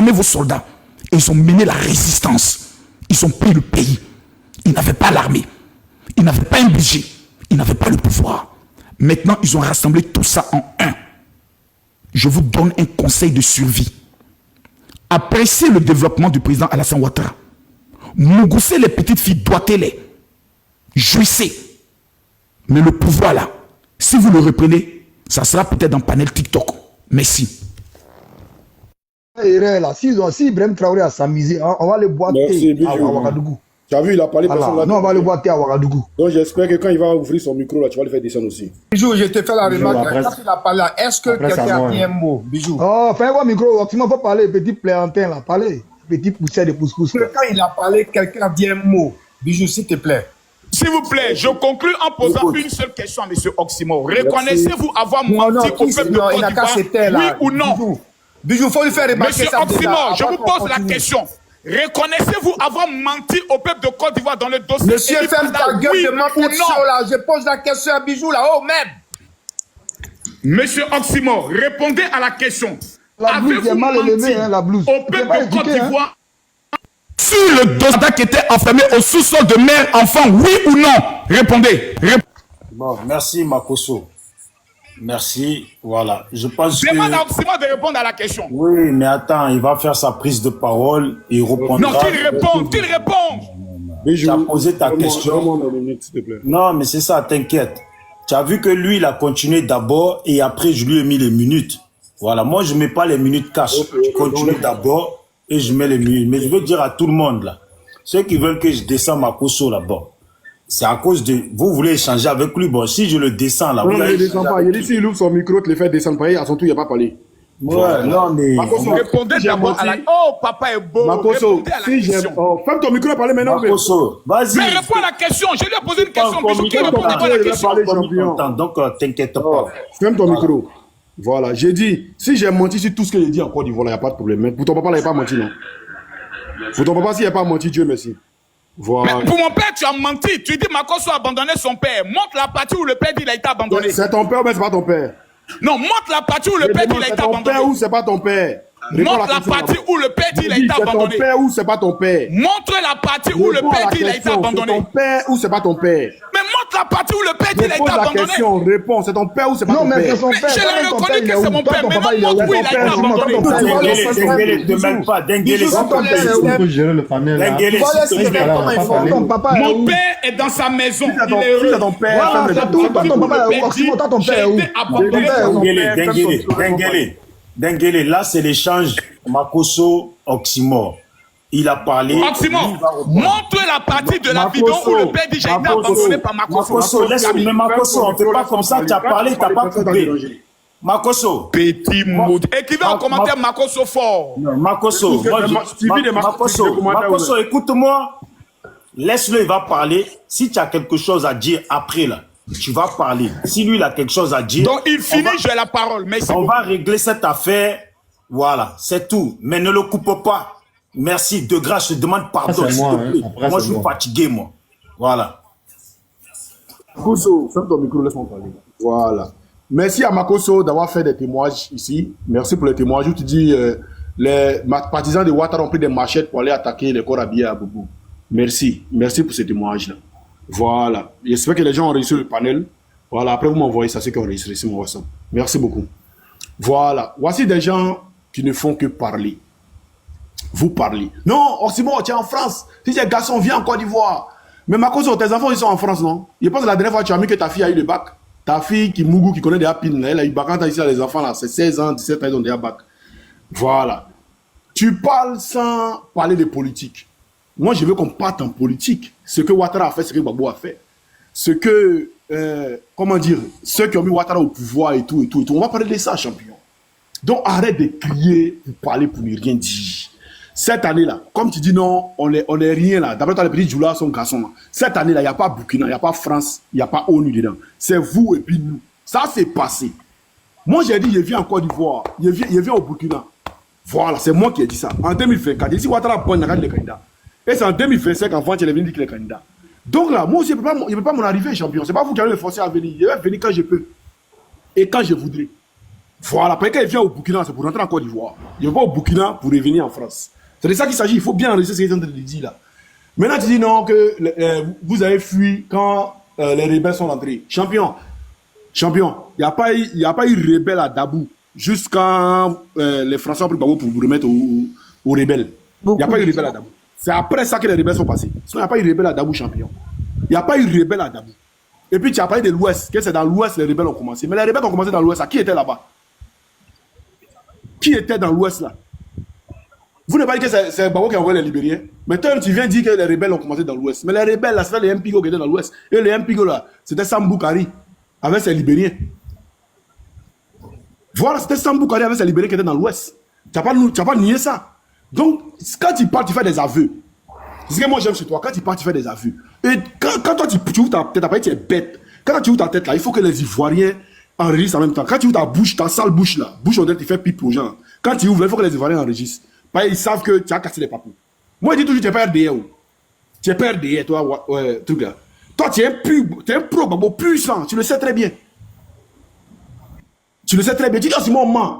armé vos soldats et ils ont mené la résistance. Ils ont pris le pays. Ils n'avaient pas l'armée. Ils n'avaient pas un budget. Ils n'avaient pas le pouvoir. Maintenant, ils ont rassemblé tout ça en un. Je vous donne un conseil de survie. Appréciez le développement du président Alassane Ouattara. Mougoussez les petites filles, doigtez-les. Jouissez. Mais le pouvoir là, si vous le reprenez, ça sera peut-être dans panel TikTok. Merci. Si Ibrahim Traoré a s'amusé, on va le boiter à Ouagadougou. Tu as vu, il a parlé personne là. Non, on va le boiter à Ouagadougou. Donc j'espère que quand il va ouvrir son micro, là, tu vas le faire descendre aussi. Bijou, je te fais la remarque. Quand il a parlé, est-ce que quelqu'un a dit un mot, Bijou? Oh, fais un micro, il faut parler, petit plaisantin là, parlez. Petit poussière de pousse-pousse. Quand il a parlé, quelqu'un a dit un mot. Bijou, s'il te plaît. S'il vous plaît, je conclue en posant une seule question à M. Oximo. Reconnaissez-vous avoir menti au peuple de Côte d'Ivoire, oui ou non? Bijou, il faut lui faire remarquer ça. Monsieur Oximo, je vous pose la question. Reconnaissez-vous avoir menti au peuple de Côte d'Ivoire dans le dossier? Monsieur, ferme ta gueule de ma question là. Je pose la question à Bijou là. Oh, même. Monsieur Oximo, répondez à la question. La blouse est mal élevée, hein, la blouse. Au peuple de Côte d'Ivoire, sur le dossier qui était enfermé au sous-sol de mère enfant, oui ou non? Répondez. Bon, merci Makosso. Merci. Voilà. Je pense que... Demande à Oximo de répondre à la question. Oui, mais attends, il va faire sa prise de parole et il répondra. Non, qu'il réponde, qu'il réponde. Tu as posé ta question. Non, mais c'est ça, t'inquiète. Tu as vu que lui, il a continué d'abord et après, je lui ai mis les minutes. Voilà. Moi, je ne mets pas les minutes cash. Je continue d'abord et je mets les minutes. Mais je veux dire à tout le monde, là, ceux qui veulent que je descende Makosso là-bas, c'est à cause de... Vous voulez échanger avec lui. Bon, si je le descends là... Non, il ne descend pas. Il dit s'il ouvre son micro, tu le fais descendre. Pareil, à son tour, il n'y a pas parlé. Ouais, non, mais... Makosso, répondez d'abord à la... Oh, papa est beau. Makosso, si j'aime... Oh, ferme ton micro et parlez maintenant. Makosso, vas-y. Mais réponds à la question. Je lui ai posé une question. Bijou, qui répond d'abord à la question? Donc, t'inquiète pas. Ferme ton micro. Voilà, j'ai dit, si j'ai menti sur tout ce que j'ai dit en Côte d'Ivoire, il n'y a pas de problème. Mais pour ton papa, il n'y a pas menti, non? Pour ton papa, s'il n'y a pas menti, Dieu merci. Voilà. Mais pour mon père, tu as menti. Tu dis Makosso a abandonné son père. Montre la partie où le père dit qu'il a été abandonné. C'est ton père, mais c'est pas ton père. Non, montre la partie où le père dit qu'il a été abandonné. C'est ton père ou c'est pas ton père? Montre la partie où le père dit qu'il a été abandonné. C'est ton père ou c'est pas ton père? Montre la partie où le père dit qu'il a été abandonné. C'est ton père ou c'est pas ton père? Mais montre la partie où le père dit qu'il a été abandonné. Réponne, c'est ton père ou c'est pas ton père? Non, mais c'est son père. Je l'ai reconnu que c'est mon père. Mais non, montre où il a été abandonné. Denguele, ne mêle pas. Denguele, il faut gérer le panel. Mon père est dans sa maison. Il est heureux. C'est ton père. Denguele, là c'est l'échange Makosso Oximo. Il a parlé. Oximo, montre la partie de la vidéo où le père dit j'ai été abandonné par Makosso. Makosso, laisse-moi, mais Makosso, on ne fait pas comme ça. Tu as parlé, tu n'as pas coupé. Makosso. Petit mot. Écrivez en commentaire Makosso fort. Non, Makosso. Makosso, écoute-moi. Laisse-le, il va parler. Si tu as quelque chose à dire après là, tu vas parler. Si lui, il a quelque chose à dire... Donc, il finit, j'ai la parole. Merci. On va régler cette affaire. Voilà, c'est tout. Mais ne le coupe pas. Merci. De grâce, je te demande pardon. Moi, je suis fatigué, moi. Voilà. Makosso, ferme ton micro, laisse-moi parler. Voilà. Merci à Makosso d'avoir fait des témoignages ici. Merci pour les témoignages. Je te dis, les partisans de Ouattara ont pris des machettes pour aller attaquer les corps habillés à Boubou. Merci. Merci pour ces témoignages-là. Voilà. J'espère que les gens ont réussi le panel. Voilà. Après, vous m'envoyez ça, ceux qui ont réussi mon WhatsApp. Merci beaucoup. Voilà. Voici des gens qui ne font que parler. Vous parlez. Non, Oximo, tu es en France. Si tu es garçon, viens en Côte d'Ivoire. Mais Makosso, tes enfants, ils sont en France, non? Je pense que la dernière fois, tu as mis que ta fille a eu le bac. Ta fille qui Mougou, qui connaît des PIN, elle a eu bac. Quand tu as ici, les enfants, là, c'est 16 ans, 17 ans, ils ont déjà bac. Voilà. Tu parles sans parler de politique. Moi, je veux qu'on parte en politique. Ce que Ouattara a fait, ce que Gbagbo a fait. Ce que, comment dire, ceux qui ont mis Ouattara au pouvoir et tout, et tout, et tout. On va parler de ça, champion. Donc, arrête de crier pour parler, pour ne rien dire. Cette année-là, comme tu dis non, on est rien là. D'après toi, les petits joueurs sont garçons là. Cette année-là, il n'y a pas Burkina, il n'y a pas France, il n'y a pas ONU dedans. C'est vous et puis nous. Ça, c'est passé. Moi, j'ai dit, je viens en Côte d'Ivoire, je viens au Burkina. Voilà, c'est moi qui ai dit ça. En 2024, ici, Ouattara prend le candidat. Et c'est en 2025 qu'en France, il est venu dire qu'il est candidat. Donc là, moi aussi, je ne peux pas m'en arriver, champion. Ce n'est pas vous qui allez me forcer à venir. Je vais venir quand je peux. Et quand je voudrais. Voilà, après quand il vient au Burkina, c'est pour rentrer en Côte d'Ivoire. Il ne va pas au Burkina pour revenir en France. C'est de ça qu'il s'agit, il faut bien enregistrer ce qu'il est en train de dire là. Maintenant, tu dis non, que vous avez fui quand les rebelles sont entrés. Champion, il n'y a pas eu rebelle à Dabou jusqu'à les Français ont pris Babou pour vous remettre aux rebelles. Il n'y a pas eu rebelle à Dabou. C'est après ça que les rebelles sont passés. Sinon, il n'y a pas eu rebelle à Dabou, champion. Il n'y a pas eu rebelle à Dabou. Et puis, tu as parlé de l'Ouest, que c'est dans l'Ouest les rebelles ont commencé. Mais les rebelles ont commencé dans l'Ouest. Qui était là-bas? Qui était dans l'Ouest là? Vous ne parlez que c'est Babou qui a envoyé les Libériens. Mais toi, tu viens dire que les rebelles ont commencé dans l'Ouest. Mais les rebelles là, c'était les Mpigo qui étaient dans l'Ouest. Et les Mpigo là, c'était Sambou Kari avec ses Libériens. Voilà, c'était Sambou Kari avec ses Libériens qui étaient dans l'Ouest. Tu n'as pas nié ça. Donc, quand tu parles, tu fais des aveux. C'est ce que moi j'aime chez toi. Quand tu parles, tu fais des aveux. Et quand toi, tu ouvres ta tête, après tu es bête. Quand tu ouvres ta tête là, il faut que les Ivoiriens enregistrent en même temps. Quand tu ouvres ta bouche, ta sale bouche là, bouche on dirait que tu fais pipe aux gens. Quand tu ouvres, il faut que les Ivoiriens enregistrent. Parce qu'ils savent que tu as cassé les papous. Moi, je dis toujours, tu es pas RDR. Tu es pas RDR, toi, truc là. Toi, tu es un pro, Babo, puissant. Tu le sais très bien. Tu le sais très bien. Tu dis, Osimo ment.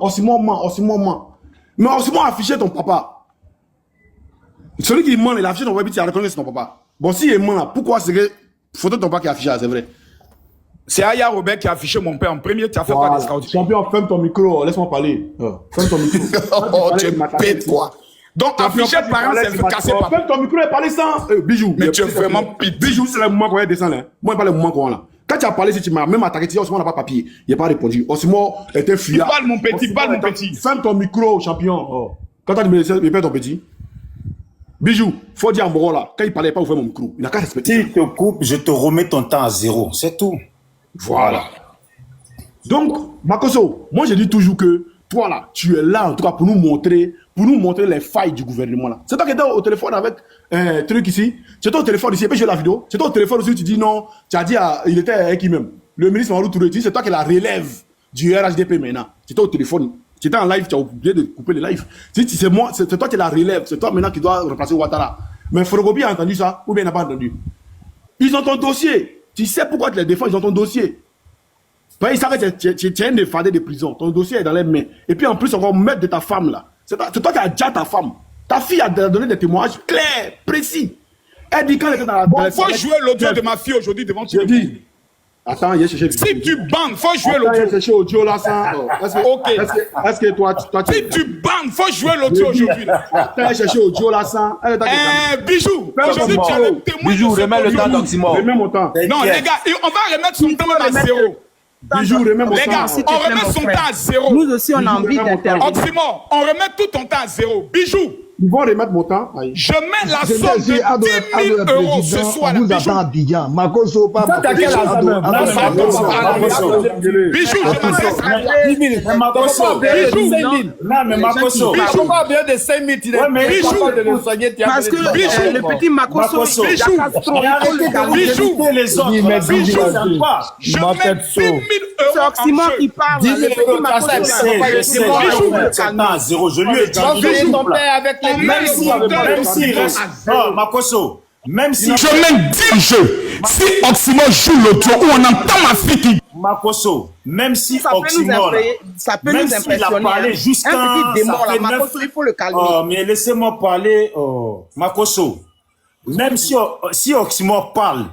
Mais Osimo a affiché ton papa. Celui qui ment, il a affiché ton papa, puis tu as reconnu que c'est ton papa. Bon, si il ment là, pourquoi c'est que photo de ton papa qui a affiché là, c'est vrai? C'est Aya Robert qui a affiché mon père en premier, tu as fait quoi d'extraordinaire? Champion, ferme ton micro, laisse-moi parler. Ferme ton micro. Oh, tu es bête, quoi. Donc, afficher par exemple, c'est casser par. Ferme ton micro et parler sans bijou. Mais tu es vraiment pite. Bijou, c'est le moment qu'on va descendre là. Moi, je parle le moment qu'on a là. Quand tu as parlé, si tu m'as même attaqué, tu dis, Osimo n'a pas papier. Il n'a pas répondu. Osimo était fuyard. Parle mon petit, parle mon petit. Ferme ton micro, champion. Quand tu as dit, il perd ton petit. Bijou, faut dire à Moro là, quand il parlait pas, ouvrir mon micro. Il n'a qu'à respecter. Si tu te coupes, je te remets ton temps à 0. C'est tout. Voilà. Donc, Makosso, moi je dis toujours que toi là, tu es là en tout cas pour nous montrer les failles du gouvernement là. C'est toi qui étais au téléphone avec un truc ici. C'est toi au téléphone ici, et puis j'ai la vidéo. C'est toi au téléphone aussi, tu dis non, tu as dit il était avec qui même. Le ministre Mamadou Touré, c'est toi qui la relève du RHDP maintenant. C'est toi au téléphone. Tu étais en live, tu as oublié de couper le live. C'est moi, c'est toi qui la relève. C'est toi maintenant qui dois remplacer Ouattara. Mais Forogobi a entendu ça ou bien il n'a pas entendu. Ils ont ton dossier. Tu sais pourquoi tu les défends, ils ont ton dossier. Ils savent que tu es un défendeur de prison. Ton dossier est dans les mains. Et puis en plus, on va mettre de ta femme là. C'est toi qui as déjà ta femme. Ta fille a donné des témoignages clairs, précis. Elle dit quand elle était dans la... Bon, faut jouer l'audio de ma fille aujourd'hui devant tout le monde. Attends, il y a cherché. Si tu bandes, faut jouer l'audio. Il y a cherché audio là, ça. Ok. Est-ce que toi, si tu bandes, faut jouer l'audio aujourd'hui. Attends, il y a cherché audio là, ça. Bijou, aujourd'hui tu as le témoin. Bijou, remets le temps d'Oxymore. Remets mon temps. Non, les gars, on va remettre son temps même à 0. Bijou, remets mon temps. Les gars, on remet son temps à 0. Nous aussi, on a envie d'intervenir. Oxymore, on remet tout ton temps à 0. Bijou. Ils vont remettre mon temps. Je mets la somme de 10 000 euros ce soir. Vous attend à Abidjan. Makosso, pas Bijou, je m'adresse à toi. 10 000. Mais Makosso. Non, mais Makosso. Bijou, pas bien de 5 000. Tu n'es pas de le soigner. Parce que le petit Makosso, Bijou, les autres. Bijou, je mets 10 000 euros. c'est Oxymore qui parle. Le petit Makosso, Je lui ai dit. Ton père avec les Même si reste. Oh, Makosso. Même si. Je mets 10 jeux. Si Oxymore joue l'audio où on entend ma fille qui. Makosso, même si ça peut Oxymore. nous impressionner. Jusqu'à un petit démon là, Makosso, il faut le calmer. Oh, mais laissez-moi parler, Makosso. Même si Oxymore parle,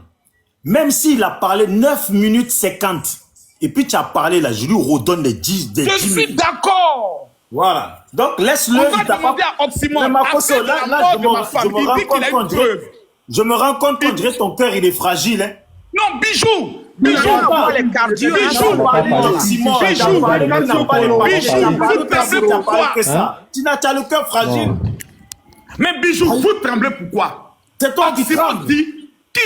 même s'il a parlé 9 minutes 50, et puis tu as parlé là, je lui redonne les 10 Je suis d'accord. Voilà. Donc laisse-le. On va demander à Oxymore. Mais Makosso, là, je me rends compte qu'on dirait ton cœur, il est fragile. Hein. Non, Bijou. Bijou, les cardio. Tu n'as le cœur fragile. Mais Bijou, vous tremblez pourquoi? C'est toi qui trembles. Qui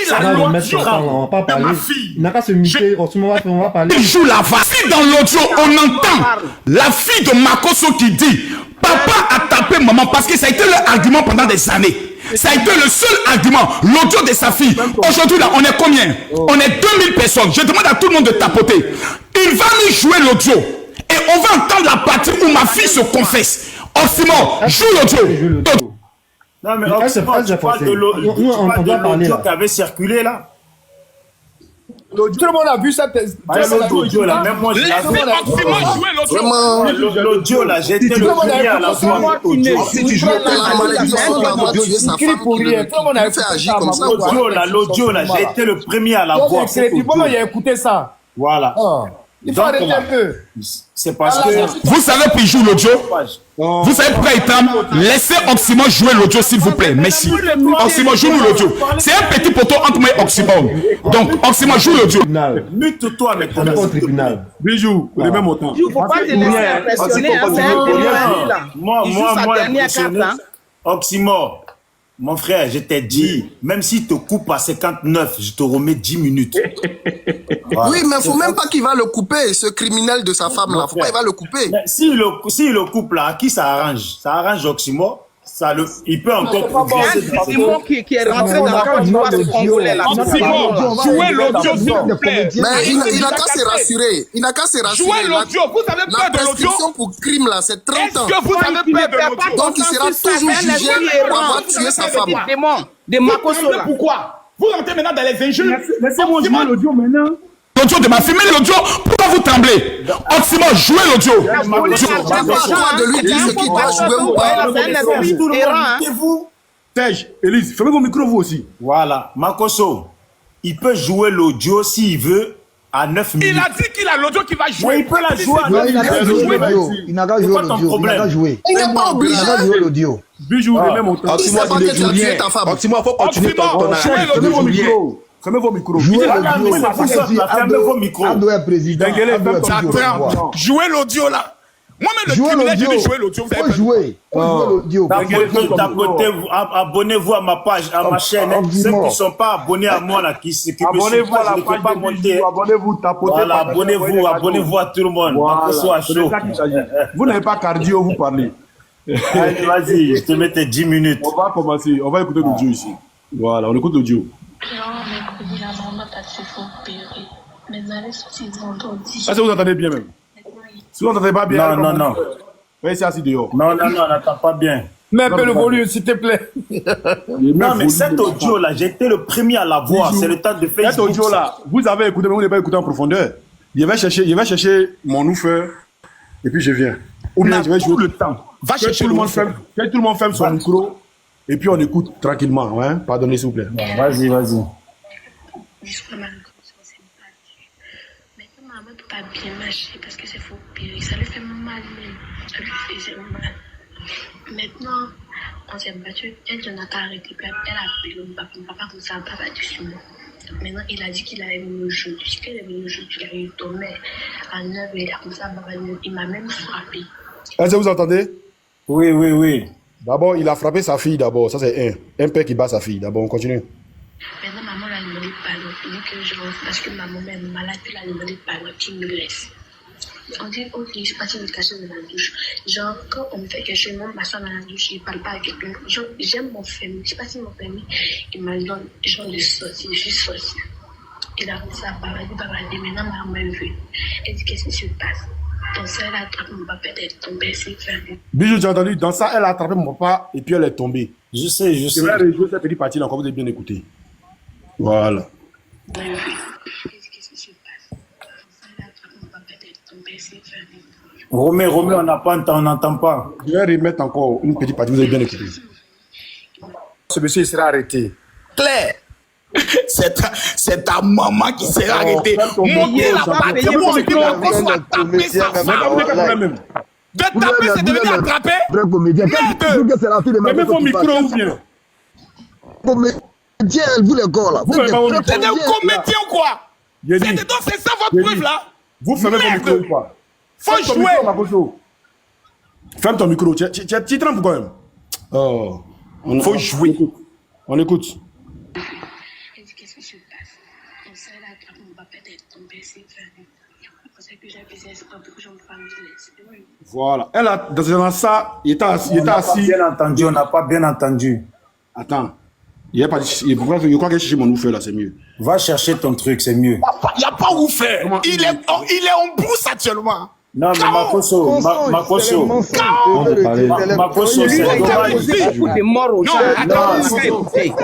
l'a l'audio de ma fille? Il n'a qu'à se muter, on va parler. Bijou la va. Si dans l'audio, on entend la fille de Makosso qui dit papa a tapé maman parce que ça a été leur argument pendant des années. Ça a été le seul argument, l'audio de sa fille. Aujourd'hui, là, on est combien? On est 2000 personnes. Je demande à tout le monde de tapoter. Il va nous jouer l'audio. Et on va entendre la partie où ma fille se confesse. Oxymore, joue l'audio. Non, mais Oxymore, tu parles de l'audio qui avait circulé là. Tout le monde a vu cette... L'audio là, même moi je l'ai vu. Oxymore jouer l'audio. Vraiment. L'audio là, j'ai été le premier à la voir. Si tu joues la malédiction d'avoir tué sa femme, il fait agir comme ça. L'audio là, j'ai été le premier à la voir. Comment il a écouté ça? Voilà. Il faut arrêter un peu. C'est parce que... Vous savez pour jouer l'audio? Vous savez pourquoi il tremble? Laissez Oxymore jouer l'audio, s'il vous plaît. Merci. Oxymore, joue l'audio. C'est un petit poteau entre moi et Oxymore. Donc, Oxymore, joue l'audio. Mute-toi maintenant. Au tribunal. Bijou, le même autant. Il ne faut pas te laisser impressionner. C'est un délire là. Moi, impressionné. Oxymore, mon frère, je t'ai dit, même s'il te coupe à 59, je te remets 10 minutes. Voilà. Oui, mais il ne faut même pas qu'il va le couper, ce criminel de sa femme là. Il ne faut pas qu'il va le couper. S'il le coupe là, à qui ça arrange? Ça arrange Oxymore. Il peut encore progresser. C'est moi qui est rentré dans la Côte d'Ivoire, ce Congolais là. Jouez l'audio, s'il vous plaît. Mais il n'a qu'à se rassurer. Il n'a qu'à se rassurer. Jouez l'audio. Vous avez peur de l'audio? La prescription pour crime là, c'est 30 ans. Est-ce que vous avez peur de l'audio? Donc il sera toujours jugé pour avoir tué sa femme. Des Makoso là. Pourquoi? Vous rentrez maintenant dans les injures. Laissez-moi jouer l'audio maintenant. L'audio de ma fille, mais l'audio, pourquoi vous tremblez? Oxymore, jouez l'audio. C'est pas à toi de lui dire ce qu'il doit jouer ou pas. Serge, Élise, fermez vos micros vous aussi. Voilà, Makoso, il peut jouer l'audio s'il veut à 9 minutes. Il a dit qu'il a l'audio qui va jouer. Oui, il peut la jouer à 9 minutes. Il n'a qu'à jouer l'audio. Il n'a qu'à jouer. Il n'est pas obligé. Il n'a qu'à jouer l'audio. Bijou, le même autant. Oxymore, il ne joue rien. Oxymore, faut continuer ton Fermez vos micros. Fermez vos micros. Jouez Fermez vos micros. Ado est président. Jouez l'audio là. Moi-même, le criminel, j'ai dit jouer l'audio. Vous avez jouer. L'audio. Abonnez-vous à ma page, à ma chaîne. Ceux qui ne sont pas abonnés à moi, là, qui abonnez-vous à la page de abonnez-vous, tapotez. Voilà, abonnez-vous à tout le monde. Vous n'avez pas cardio, vous parlez. Allez, vas-y, je te mets tes 10 minutes. On va commencer. On va écouter l'audio ici. Voilà, on écoute l'audio. Ça, vous entendez bien même. Si vous n'entendez pas bien, non. Restez assis dehors. Non, on n'entend pas bien. Mets un peu le volume, s'il te plaît. Non, mais cet audio-là, j'ai été le premier à la voir. C'est le temps de Facebook. Cet audio-là, vous avez écouté, mais vous n'avez pas écouté en profondeur. Je vais chercher mon oufeur et puis je viens. Ou bien je vais jouer le temps. Va chercher tout le monde ferme son micro et puis on écoute tranquillement. Hein? Pardonnez, s'il vous plaît. Vas-y. Pas bien marcher parce que c'est faux pire. Ça lui fait mal même. Ça lui faisait mal. Maintenant, on s'est battu. Elle n'a pas arrêté. Elle a appelé mon papa comme ça, papa dit sur moi. Maintenant, il a dit qu'il a aimé le jeu. Puisqu'il a aimé le jeu, il a eu tombé à 9 et il a comme ça, il m'a même frappé. Est-ce que vous entendez? Oui. D'abord, il a frappé sa fille d'abord. Ça, c'est un père qui bat sa fille. D'abord, on continue. Maintenant, maman l'a demandé pardon. Il dit que je rentre parce que ma maman est malade. Puis elle a demandé pardon. Puis il me laisse. On dit, ok, je suis partie me cacher dans la douche. Genre, quand on me fait quelque chose, moi, je m'assois dans la douche, je ne parle pas avec quelqu'un. Genre, j'aime mon famille. Je ne sais pas si mon famille, il m'a donné, genre, de sortir. Je suis sortie. Il a commencé à parler. Maintenant, ma maman est venue. Elle dit, qu'est-ce qui se passe? Dans ça, elle a attrapé mon papa, elle est tombée. C'est fermé. Bijou, j'ai entendu. Dans ça, elle a attrapé mon papa et puis elle est tombée. Je sais. Je vais rejouer cette petite partie là, encore vous avez bien écouté. Voilà. Qu'est-ce qui se passe? Elle a attrapé mon papa, elle est tombée. C'est fermé. Romé, on n'entend pas. Je vais remettre encore une petite partie, vous avez bien écouté. Ce monsieur sera arrêté. Claire. C'est ta maman qui sera arrêtée. Montez la patte. C'est pour que la cause soit tapée sa femme. De taper, c'est de venir attraper. Mettez vos micros ou bien. Comédien, vous les gars là. C'est des comédiens ou quoi? C'est ça votre preuve là? Vous fermez vos micros ou pas? Faut jouer. Ferme ton micro. Tu trembles quand même. Oh. Faut jouer. On écoute. Qu'est-ce qui se passe? On s'est là, attrapé mon papa, elle est tombée. C'est fermé. C'est ça que j'ai fait, c'est pas beaucoup, j'en parle. Voilà. Elle a, dans ça, il était assis. On n'a pas bien entendu. Attends. Je crois que chercher mon oufeur là, c'est mieux. Va chercher ton truc, c'est mieux. Il n'y a pas oufeur. Il est en brousse actuellement. Non, mais Makoso, c'est dommage.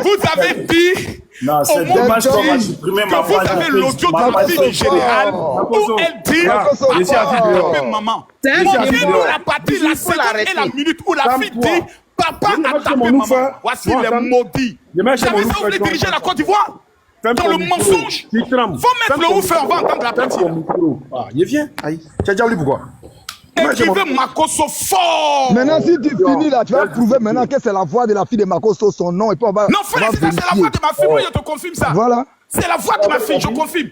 Vous avez dit Non, c'est dommage qu'on va supprimer ma Vous avez l'audio de la fille générale où elle dit papa maman. C'est un Montrez-nous démon. la partie, la Il faut seconde et l'arrêter. la minute où la fille dit papa a tapé mon maman. frère. Voici Bon, les attends. maudits. Demain, Vous chez savez mon ça, vous voulez frère, diriger la Côte d'Ivoire Ferme dans ton le micro. mensonge. Tu trembles. Faut mettre le ouf, on va entendre la partie. Ah, il vient. Aïe. Tu as déjà oublié pourquoi? Écrivez Makosso fort. Maintenant, si tu finis là, tu vas prouver maintenant que c'est la voix de la fille de Makosso, son nom, et puis on va. Non, on frère, va c'est ça, c'est la vérifier. voix de ma fille. Moi, je te confirme ça. Voilà. C'est la voix de ma fille, je confirme.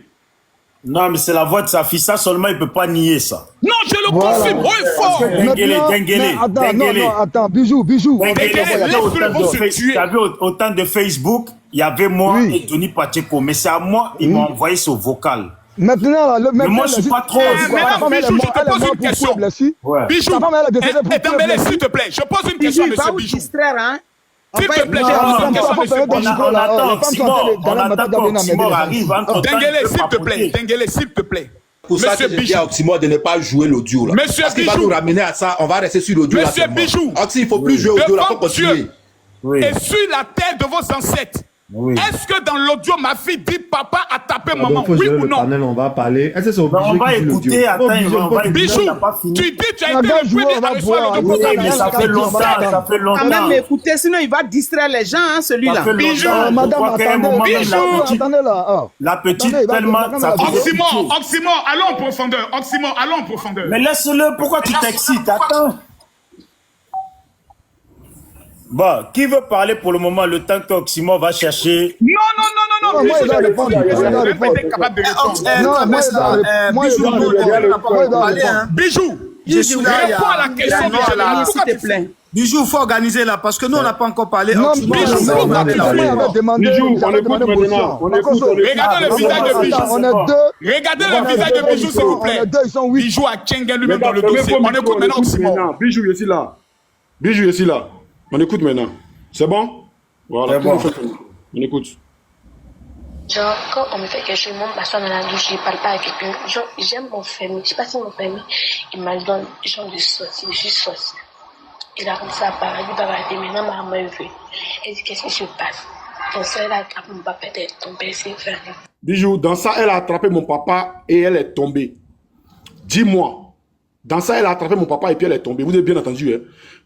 Non, mais c'est la voix de sa fille. Ça seulement, il ne peut pas nier ça. Non, je le Voilà. confirme. Oh, il est fort. Denguele, Maintenant, Denguele, mais attends, Denguele. non, attends, bijou. Denguele, Laisse-le se tuer. tu as vu au temps de Facebook, il y avait moi Oui. et Tony Pacheco. Mais c'est à moi, ils m'ont envoyé ce vocal. Maintenant, là, Mais moi, je suis pas trop. Maintenant, Bijou, je te pose une question. Ouais. Bijou, Ta femme, elle a décidé pour Dembélé, s'il te plaît, je pose une question à Bijou, il va monsieur vous Bijou. distraire, hein. S'il te plaît, Non, je pose non, une question à monsieur non, Bijou. On attend les femmes sont en train de- on attend qu'Oxymore arrive. Denguele, s'il te plaît, Denguele, s'il te plaît. Pour ça Monsieur que je dis Bijou. à Oxymore de ne pas jouer l'audio là. Monsieur Parce qu'il va Bijou. nous ramener à ça, on va rester sur l'audio là. Monsieur seulement. Bijou. Oxy, il ne faut plus jouer l'audio là, il faut Devant continuer. Dieu et sur la terre de vos ancêtres, est-ce que dans l'audio, ma fille dit papa a tapé maman, oui ou non? On va parler. Est-ce que c'est On obligé va écouter, attends, on va écouter. Bijou, on n'a pas fini. tu dis tu as On été va le jouer, premier on va à recevoir voir. l'audio. Oui, mais ça fait longtemps, ça fait Quand longtemps. même, écoutez, sinon il va distraire les gens, hein, celui-là. Ça fait Bijou. longtemps. Je Madame, crois qu'à un attendez, moment, même Bijou. attendez là. Ah. la petite, Attendez, tellement, madame, ça madame, faisait Oxymore, allons en profondeur. Oxymore, allons en profondeur. Mais laisse-le, pourquoi tu t'excites? Attends. Bon, qui veut parler pour le moment, le temps qu'Oxymore va chercher? Non, Non, moi, il doit répondre, il doit répondre. capable de répondre. Non, moi, il doit répondre. Moi, il doit répondre. Bijou, réponds à la question du général. S'il te plaît. Bijou, il faut organiser là, parce que nous, on n'a pas encore parlé. Non, Bijou, non, pourquoi tu moi, il avait demandé. Bijou, il on avait écoute demandé maintenant. motion. On écoute, on écoute. Regardez le visage de Bijou. On est deux. Regardez le visage de Bijou, s'il vous plaît. On est deux, ils sont huit. Bijou a Tchengen lui-même dans le Regarde, dossier. fermez On vos écoute micros, maintenant Oxymore. Bijou, je suis là. Bijou, je suis là. On écoute maintenant. C'est bon? Voilà, C'est bon. On écoute. Genre, quand on me fait quelque chose, je monte m'asseoir dans la douche, je parle pas avec quelqu'un. Genre, j'aime mon famille. Je sais pas si mon famille, il m'a donné genre de sortir, je suis sortie. Il a commencé à parler, il va arrêter. Maintenant, ma maman est venue. Elle dit, qu'est-ce qui se passe? Dans ça, elle a attrapé mon papa, elle est tombée, c'est fermé. Bijou, dans ça, elle a attrapé mon papa et elle est tombée. Dis-moi. Dans ça, elle a attrapé mon papa et puis elle est tombée. Vous avez bien entendu, hein?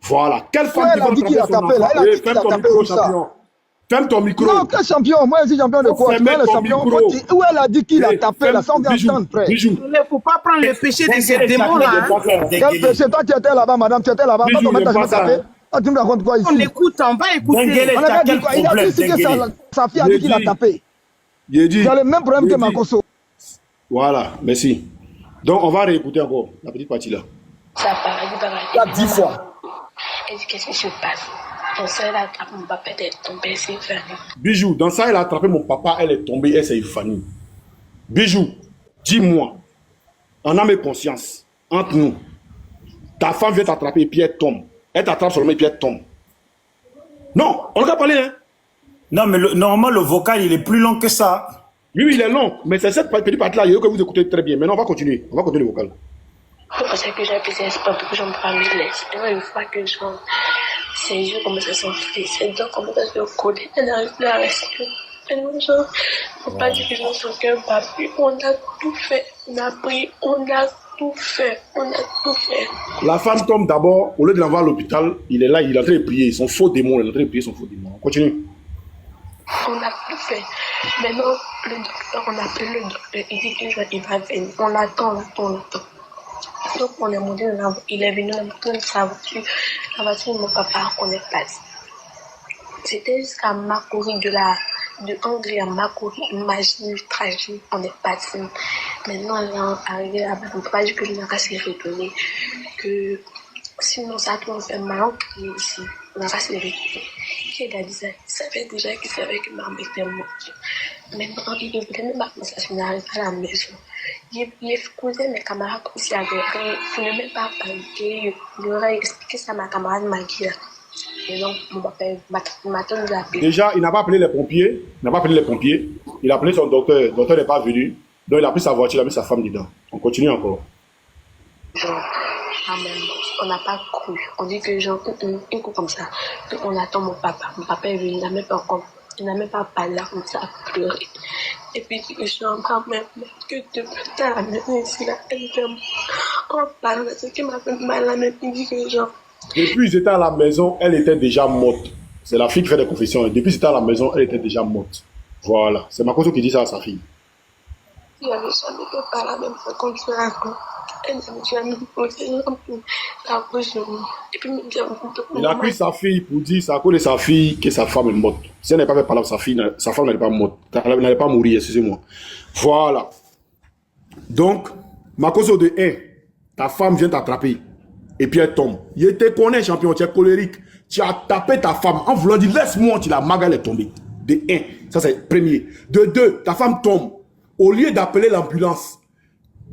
Voilà. Quelle femme Ouais, qui elle a va dit qu'il a attraper son tapé, là. enfant? Elle a dit Eh, qu'il ferme a ton tapé, micro, où ça? champion. Ferme ton micro. Non, quel champion? Moi, je suis champion de quoi? Tu Fermez vois le ton champion? micro. Où elle a dit qu'il a Eh, tapé, là? Ça, on vient Bijou, entendre, frère. Bijou. Il ne faut pas prendre le péché de ces démons-là. Hein. Quel péché? Toi, tu étais là-bas, madame, tu étais là-bas. Bijou, Toi, j'aime tu m'as pas ça. tapé. Ah, tu me racontes quoi ici? On écoute, on va écouter. Denguele, On t'as a dit quel quoi? Il a problème, dit que Denguele? sa fille a dit qu'il a tapé. Il a dit. Il a le même problème que Il a dit. Makosso. Voilà, merci. Donc, on va réécouter encore la petite partie là. Ça parle, il va arrêter. Il y a 10 fois. Elle dit, qu'est-ce qui se passe? Dans ça, elle a attrapé mon papa, elle est tombée, c'est fermé. Bijou, dans ça, elle a attrapé mon papa, elle est tombée, elle s'est évanouie. Bijou, dis-moi, en âme et conscience, entre nous, ta femme vient t'attraper et puis elle tombe. Elle t'attrape seulement et puis elle tombe. Non, on n'a pas parlé, hein? Non, mais normalement, le vocal, il est plus long que ça. Oui, il est long, mais c'est cette petite partie-là, il faut que vous écoutez très bien. Maintenant, on va continuer le vocal. C'est que j'ai appelé ça, c'est pas pour que j'en parle, laisse. Et une fois que ces yeux commencent à s'enfler, ses dents commencent à se coller, elle n'arrive plus à respirer. Et nous, genre, faut pas dire que je n'ai son cœur battu. On a tout fait, on a pris, on a tout fait, on a tout fait. La femme tombe d'abord, au lieu de l'envoyer à l'hôpital, il est là, il est en train de prier, son faux démon, il est en train de prier son faux démon. On continue. On a tout fait. Maintenant, le docteur, on appelle le docteur, il dit qu'il va venir. On l'attend. Donc, on est monté dans la voiture, il est venu dans sa voiture. La voiture de mon papa, on est passé. C'était jusqu'à Makori, de Hongrie à Makori, imagine le trajet, on est passé. Maintenant, là, arrivé à mon papa, dit que je n'ai qu'à se retourner, que sinon ça tout fait mal, on crie ici, on n'a qu'à se retourner. Il a dit ça, il savait déjà qu'il savait que ma mère était morte. Maintenant, il voulait même pas commencer à se n'arrive pas à la maison. Il écoutait mes camarades comme s'il y avait rien. Il ne même pas paniquer. Il aurait expliqué ça à ma camarade Maggie. Et donc, mon papa m'a appelé. Déjà, il n'a pas appelé les pompiers. Il a appelé son docteur. Le docteur n'est pas venu. Donc, il a pris sa voiture, il a mis sa femme dedans. On continue encore. Genre, on n'a pas cru. On dit que genre, un coup comme ça. Donc, on attend mon papa. Mon papa est venu, il n'a même pas encore Il n'a même pas parlé comme ça, à pleurer. Et puis, je suis encore même que depuis à la maison ici, là, elle fait on parle de ce qui m'a fait mal à même, il dit que genre. Depuis ils étaient à la maison, elle était déjà morte. C'est la fille qui fait des confessions. Depuis ils étaient à la maison, elle était déjà morte. Voilà. C'est Makoso qui dit ça à sa fille. Il avait jamais fait par la même fois qu'on se raconte. Elle avait jamais posé la bouche de moi. Et puis, il a pris sa fille pour dire, c'est à cause de sa fille que sa femme est morte. Si elle n'avait pas fait parler de sa femme n'allait pas morte. Elle n'allait pas mourir, excusez-moi. Voilà. Donc, Makoso de 1, ta femme vient t'attraper. Et puis elle tombe. Il te connaît, champion, tu es colérique. Tu as tapé ta femme en voulant dire, laisse-moi, tu la maga, elle est tombée. De 1, ça c'est premier. De 2, ta femme tombe. Au lieu d'appeler l'ambulance,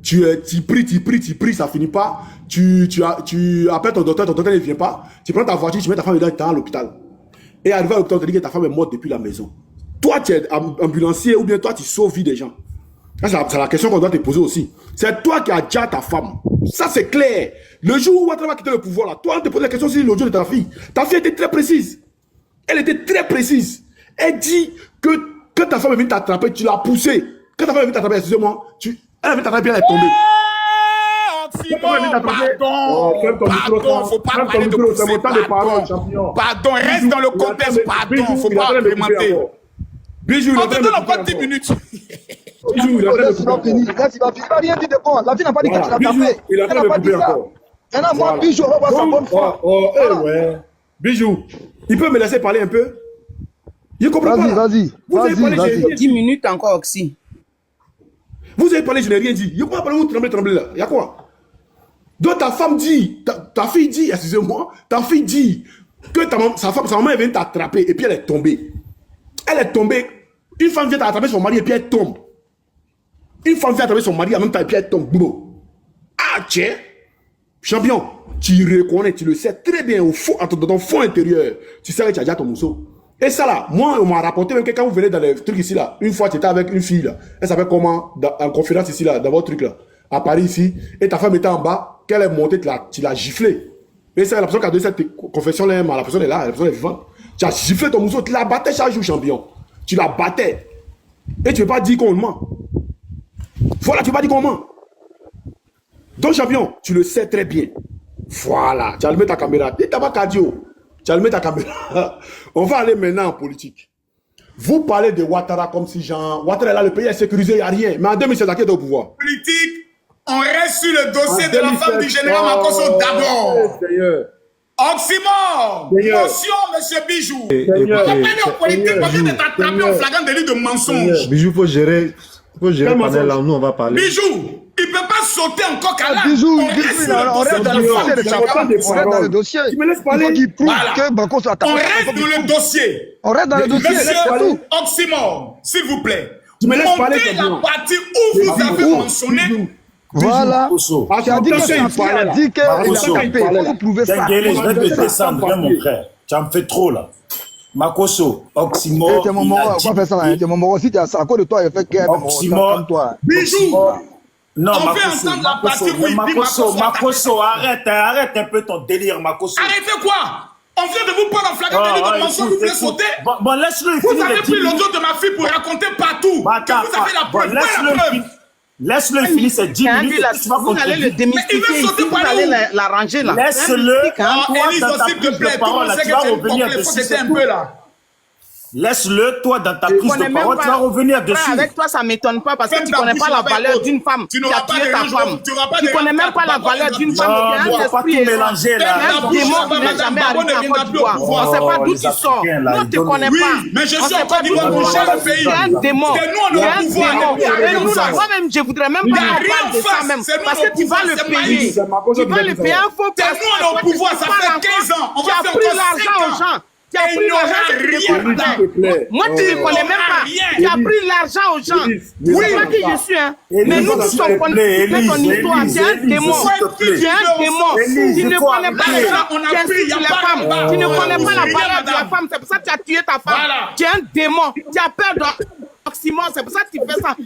tu pries, ça finit pas. Tu appelles ton docteur ne vient pas. Tu prends ta voiture, tu mets ta femme dedans, tu es à l'hôpital. Et arrivé à l'hôpital, on te dit que ta femme est morte depuis la maison. Toi, tu es ambulancier ou bien toi, tu sauves vie des gens. C'est la question qu'on doit te poser aussi. C'est toi qui as déjà ta femme. Ça, c'est clair. Le jour où Ouattara va quitter le pouvoir, là, toi, on te pose la question sur l'audio de ta fille. Ta fille était très précise. Elle était très précise. Elle dit que ta femme est venue t'attraper, tu l'as poussée. Quand ta femme est venue t'attraper, excusez-moi, elle est venue t'attraper, elle est tombée. Pardon, reste dans le contexte, pardon, faut pas argumenter. Bijou, on te donne encore 10 minutes. Bijou, il a rien dit de bon. La fille n'a pas dit que tu l'as tapé. Elle n'a pas dit ça. Maintenant, moi, Bijou, on va voir sa bonne foi. Ouais. Bijou, il peut me laisser parler un peu? Je comprends pas. Vas-y. 10 minutes encore, Oxy. Vous avez parlé, je n'ai rien dit. Je ne peux pas parler, vous tremblez là. Il y a quoi? Donc ta femme dit, ta fille dit, excusez-moi, ta fille dit que sa maman est venue t'attraper et puis elle est tombée. Elle est tombée. Une femme vient t'attraper son mari et puis elle tombe. Une femme vient attraper son mari en même temps et puis elle tombe. Ah tiens, champion, tu reconnais, tu le sais très bien au fond, dans ton fond intérieur. Tu sais que tu as déjà ton mousseau. Et ça là, moi on m'a rapporté même que quand vous venez dans les trucs ici là, une fois tu étais avec une fille là, elle s'appelle comment, en conférence ici là, dans votre truc là, à Paris ici, et ta femme était en bas, qu'elle est montée, tu l'as giflé. Et c'est la personne qui a donné cette confession là, la personne est là, la personne est vivante. Tu as giflé ton mousseau, tu la battais chaque jour, champion. Tu la battais. Et tu ne veux pas dire qu'on ment. Voilà, tu ne veux pas dire qu'on ment. Donc champion, tu le sais très bien. Voilà, tu allumé ta caméra. Dis t'as pas cardio. Tu allumé ta caméra. On va aller maintenant en politique. Vous parlez de Ouattara comme si genre, Ouattara est là, le pays est sécurisé, il n'y a rien. Mais en 2016, qui est au pouvoir? Politique, on reste sur le dossier de la femme du général Makoso d'abord. Oxymore, motion, monsieur Bijou. On va parler en politique, on vient de t'attraper en flagrant délit de mensonge. Bijou, il faut gérer le panel là, nous on va parler. Bijou, il ne peut pas sauter encore qu'à là. Bijou, on reste dans le dossier de sa femme. On reste dans le dossier. Tu me laisses parler. Il faut qu'il prouve que Makoso a tapé. On reste dans le dossier. On reste dans le dossier. Monsieur Oxymore, s'il vous plaît. Tu me laisses parler. Montez la partie où vous avez mentionné. Voilà. Tu as dit que sa fille a dit qu'elle a tapé. Il faut prouver ça. Je vais te descendre, mon frère. Tu en fais trop là. Makoso, Oxymore. T'es mon moro, on va faire ça. T'es mon moro. Si t'es à cause de toi, il fait qu'elle Oxymore. Bijou. Non, on fait entendre la partie où il dit Makoso, arrête un peu ton délire, Makoso. Arrêtez quoi? On vient de vous prendre en flagrant délit de mensonge, vous voulez sauter? Bon, laisse-le. Vous avez pris l'audio de ma fille pour raconter partout. Que vous avez la preuve. Laisse-le finir ces 10 minutes. Vous allez le démystifier ici, vous allez l'arranger là. Laisse-le. Élise, s'il te plaît, tout le monde sait que tu es une faut un peu là. Laisse-le, toi, dans ta prise de parole, tu vas revenir dessus. Avec toi, ça ne m'étonne pas parce que tu ne connais pas la valeur d'une femme qui a tué ta femme. Tu ne connais même pas la valeur d'une femme qui a un esprit mélanger là. Un démon qui n'est jamais arrivé à Côte d'Ivoire. On ne sait pas d'où tu sors. Nous, on ne te connaît pas. Mais je suis en Côte d'Ivoire pour changer le pays. Tu es un démon. C'est nous, on est au pouvoir. Et nous, moi-même, je ne voudrais même pas qu'on parle de ça même. Parce que tu vas le payer. Tu vas le payer un faux C'est nous, on est au pouvoir. Ça fait 15 ans. Tu as pris l'argent aux gens. Tu as pris l'argent. Moi, tu ne connais même pas. Tu as pris l'argent aux gens. Oui, c'est pas qui je suis. Hein. Mais nous, nous sommes connus. Ton histoire, tu es un démon. Tu es un démon. Tu ne connais pas les gens. Tu insultes les femmes. Tu ne connais pas la valeur de la femme. C'est pour ça que tu as tué ta femme. Tu es un démon. Tu as peur d'Oxymore. C'est pour ça que tu fais ça.